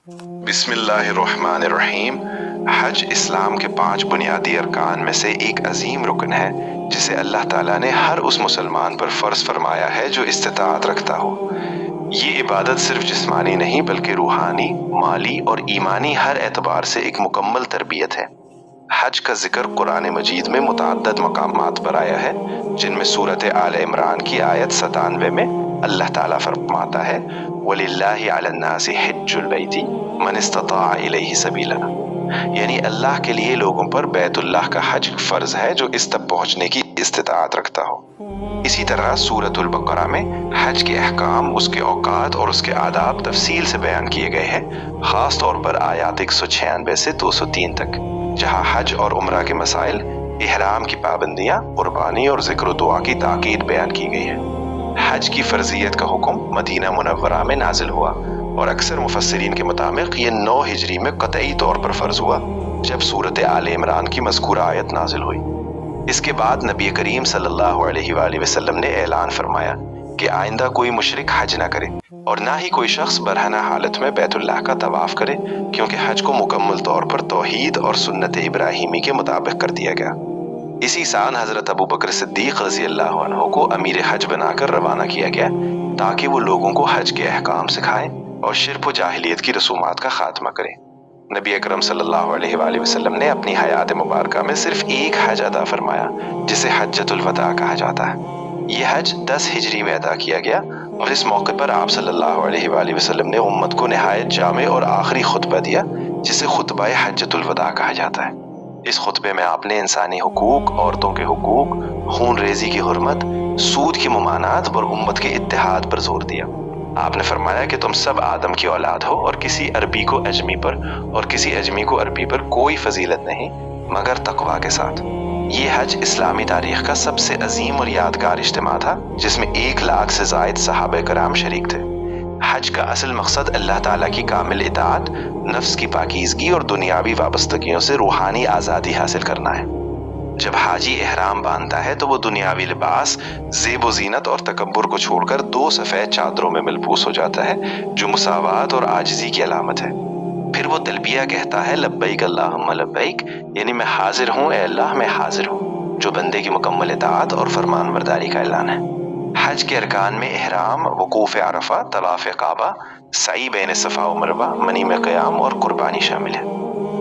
بسم اللہ الرحمن الرحیم۔ حج اسلام کے 5 بنیادی ارکان میں سے ایک عظیم رکن ہے جسے اللہ تعالیٰ نے ہر اس مسلمان پر فرض فرمایا ہے جو استطاعت رکھتا ہو۔ یہ عبادت صرف جسمانی نہیں بلکہ روحانی، مالی اور ایمانی ہر اعتبار سے ایک مکمل تربیت ہے۔ حج کا ذکر قرآن مجید میں متعدد مقامات پر آیا ہے، جن میں سورۃ آل عمران کی آیت 97 میں اللہ تعالیٰ فرماتا ہے وَلِلَّهِ عَلَى النَّاسِ حِجُّ الْبَيْتِ مَنِ اسْتَطَاعَ إِلَيْهِ سَبِيلًا، یعنی اللہ کے لیے لوگوں پر بیت اللہ کا حج فرض ہے جو اس تک پہنچنے کی استطاعت رکھتا ہو۔ اسی طرح سورۃ البقرہ میں حج کے احکام، اس کے اوقات اور اس کے آداب تفصیل سے بیان کیے گئے ہیں، خاص طور پر آیات 196 سے 203 تک، جہاں حج اور عمرہ کے مسائل، احرام کی پابندیاں، قربانی اور ذکر و دعا کی تاکید بیان کی گئی ہے۔ حج کی فرضیت کا حکم مدینہ منورہ میں نازل ہوا اور اکثر مفسرین کے مطابق یہ 9 ہجری میں قطعی طور پر فرض ہوا جب سورۃ آل عمران کی مذکورہ آیت نازل ہوئی۔ اس کے بعد نبی کریم صلی اللہ علیہ وآلہ وسلم نے اعلان فرمایا کہ آئندہ کوئی مشرک حج نہ کرے اور نہ ہی کوئی شخص برہنہ حالت میں بیت اللہ کا طواف کرے، کیونکہ حج کو مکمل طور پر توحید اور سنت ابراہیمی کے مطابق کر دیا گیا۔ اسی سال حضرت ابو بکر صدیق رضی اللہ عنہ کو امیر حج بنا کر روانہ کیا گیا تاکہ وہ لوگوں کو حج کے احکام سکھائیں اور شرک و جاہلیت کی رسومات کا خاتمہ کریں۔ نبی اکرم صلی اللہ علیہ وآلہ وسلم نے اپنی حیات مبارکہ میں صرف ایک حج ادا فرمایا جسے حجۃ الوداع کہا جاتا ہے۔ یہ حج 10 ہجری میں ادا کیا گیا اور اس موقع پر آپ صلی اللہ علیہ وآلہ وسلم نے امت کو نہایت جامع اور آخری خطبہ دیا جسے خطبہ حجۃ الوداع کہا جاتا ہے۔ اس خطبے میں آپ نے انسانی حقوق، عورتوں کے حقوق، خون ریزی کی حرمت، سود کی ممانعت اور امت کے اتحاد پر زور دیا۔ آپ نے فرمایا کہ تم سب آدم کی اولاد ہو اور کسی عربی کو اجمی پر اور کسی اجمی کو عربی پر کوئی فضیلت نہیں مگر تقویٰ کے ساتھ۔ یہ حج اسلامی تاریخ کا سب سے عظیم اور یادگار اجتماع تھا جس میں 1 لاکھ سے زائد صحابہ کرام شریک تھے۔ حج کا اصل مقصد اللہ تعالیٰ کی کامل اطاعت، نفس کی پاکیزگی اور دنیاوی وابستگیوں سے روحانی آزادی حاصل کرنا ہے۔ جب حاجی احرام باندھتا ہے تو وہ دنیاوی لباس، زیب و زینت اور تکبر کو چھوڑ کر 2 سفید چادروں میں ملبوس ہو جاتا ہے جو مساوات اور عاجزی کی علامت ہے۔ پھر وہ تلبیہ کہتا ہے لبیک اللہم لبیک، یعنی میں حاضر ہوں اے اللہ، میں حاضر ہوں، جو بندے کی مکمل اطاعت اور فرمان برداری کا اعلان ہے۔ حج کے ارکان میں احرام، وقوف عرفہ، طواف کعبہ، سعی بین صفا و مروہ، منی میں قیام اور قربانی شامل ہے۔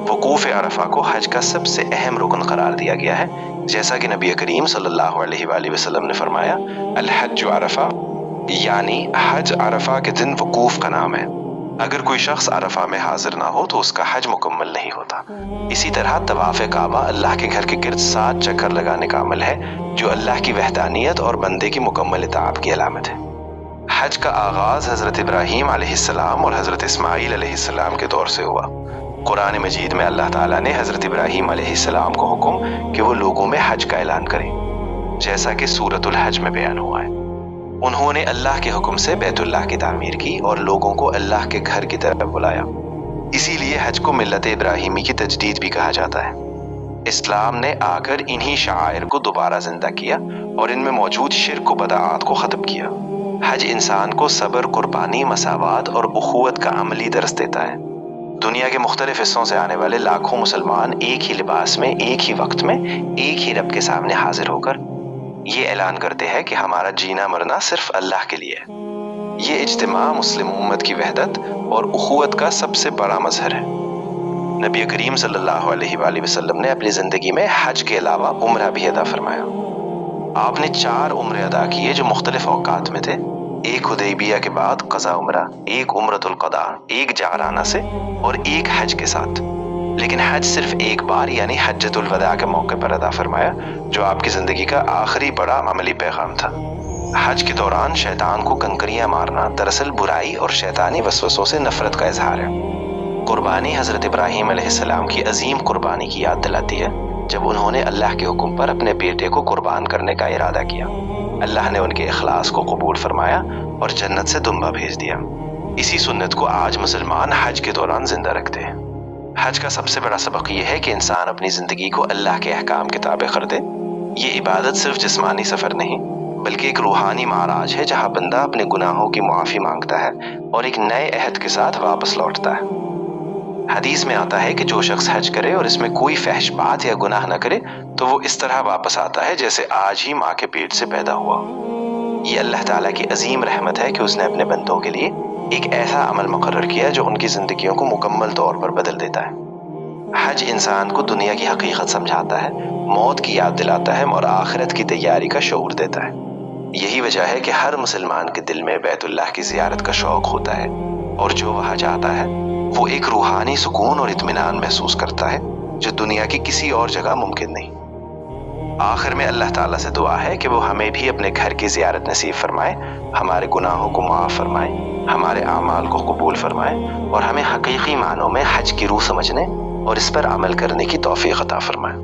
وقوف عرفہ کو حج کا سب سے اہم رکن قرار دیا گیا ہے، جیسا کہ نبی کریم صلی اللہ علیہ وآلہ وسلم نے فرمایا الحج عرفہ، یعنی حج عرفہ کے دن وقوف کا نام ہے۔ اگر کوئی شخص عرفہ میں حاضر نہ ہو تو اس کا حج مکمل نہیں ہوتا۔ اسی طرح طواف کعبہ اللہ کے گھر کے گرد 7 چکر لگانے کا عمل ہے جو اللہ کی وحدانیت اور بندے کی مکمل اطاعت کی علامت ہے۔ حج کا آغاز حضرت ابراہیم علیہ السلام اور حضرت اسماعیل علیہ السلام کے دور سے ہوا۔ قرآن مجید میں اللہ تعالیٰ نے حضرت ابراہیم علیہ السلام کو حکم کہ وہ لوگوں میں حج کا اعلان کریں، جیسا کہ سورۃ الحج میں بیان ہوا ہے۔ انہوں نے اللہ کے حکم سے بیت اللہ کی تعمیر کی اور لوگوں کو اللہ کے گھر کی طرف بلایا۔ اسی لیے حج کو ملت ابراہیمی کی تجدید بھی کہا جاتا ہے۔ اسلام نے آ کر انہی شعائر کو دوبارہ زندہ کیا اور ان میں موجود شرک و بدعات کو ختم کیا۔ حج انسان کو صبر، قربانی، مساوات اور اخوت کا عملی درس دیتا ہے۔ دنیا کے مختلف حصوں سے آنے والے لاکھوں مسلمان ایک ہی لباس میں، ایک ہی وقت میں، ایک ہی رب کے سامنے حاضر ہو کر یہ اعلان کرتے ہیں کہ ہمارا جینا مرنا صرف اللہ کے لیے ہے۔ یہ اجتماع مسلم امت کی وحدت اور اخوت کا سب سے بڑا مظہر ہے۔ نبی کریم صلی اللہ علیہ وآلہ وسلم نے اپنی زندگی میں حج کے علاوہ عمرہ بھی ادا فرمایا۔ آپ نے 4 عمرے ادا کیے جو مختلف اوقات میں تھے، ایک حدیبیہ کے بعد قضا عمرہ، ایک عمرۃ القضاء، ایک جعرانہ سے اور ایک حج کے ساتھ۔ لیکن حج صرف ایک بار یعنی حجۃ الوداع کے موقع پر ادا فرمایا جو آپ کی زندگی کا آخری بڑا عملی پیغام تھا۔ حج کے دوران شیطان کو کنکریاں مارنا دراصل برائی اور شیطانی وسوسوں سے نفرت کا اظہار ہے۔ قربانی حضرت ابراہیم علیہ السلام کی عظیم قربانی کی یاد دلاتی ہے جب انہوں نے اللہ کے حکم پر اپنے بیٹے کو قربان کرنے کا ارادہ کیا۔ اللہ نے ان کے اخلاص کو قبول فرمایا اور جنت سے دمبا بھیج دیا۔ اسی سنت کو آج مسلمان حج کے دوران زندہ رکھتے ہیں۔ حج کا سب سے بڑا سبق یہ ہے کہ انسان اپنی زندگی کو اللہ کے احکام کے تابع کر دے۔ یہ عبادت صرف جسمانی سفر نہیں بلکہ ایک روحانی معراج ہے جہاں بندہ اپنے گناہوں کی معافی مانگتا ہے اور ایک نئے عہد کے ساتھ واپس لوٹتا ہے۔ حدیث میں آتا ہے کہ جو شخص حج کرے اور اس میں کوئی فحش بات یا گناہ نہ کرے تو وہ اس طرح واپس آتا ہے جیسے آج ہی ماں کے پیٹ سے پیدا ہوا۔ یہ اللہ تعالیٰ کی عظیم رحمت ہے کہ اس نے اپنے بندوں کے لیے ایک ایسا عمل مقرر کیا جو ان کی زندگیوں کو مکمل طور پر بدل دیتا ہے۔ حج انسان کو دنیا کی حقیقت سمجھاتا ہے، موت کی یاد دلاتا ہے اور آخرت کی تیاری کا شعور دیتا ہے۔ یہی وجہ ہے کہ ہر مسلمان کے دل میں بیت اللہ کی زیارت کا شوق ہوتا ہے، اور جو وہاں جاتا ہے وہ ایک روحانی سکون اور اطمینان محسوس کرتا ہے جو دنیا کی کسی اور جگہ ممکن نہیں۔ آخر میں اللہ تعالیٰ سے دعا ہے کہ وہ ہمیں بھی اپنے گھر کی زیارت نصیب فرمائے، ہمارے گناہوں کو معاف فرمائے، ہمارے اعمال کو قبول فرمائے اور ہمیں حقیقی معنوں میں حج کی روح سمجھنے اور اس پر عمل کرنے کی توفیق عطا فرمائے۔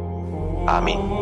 آمین۔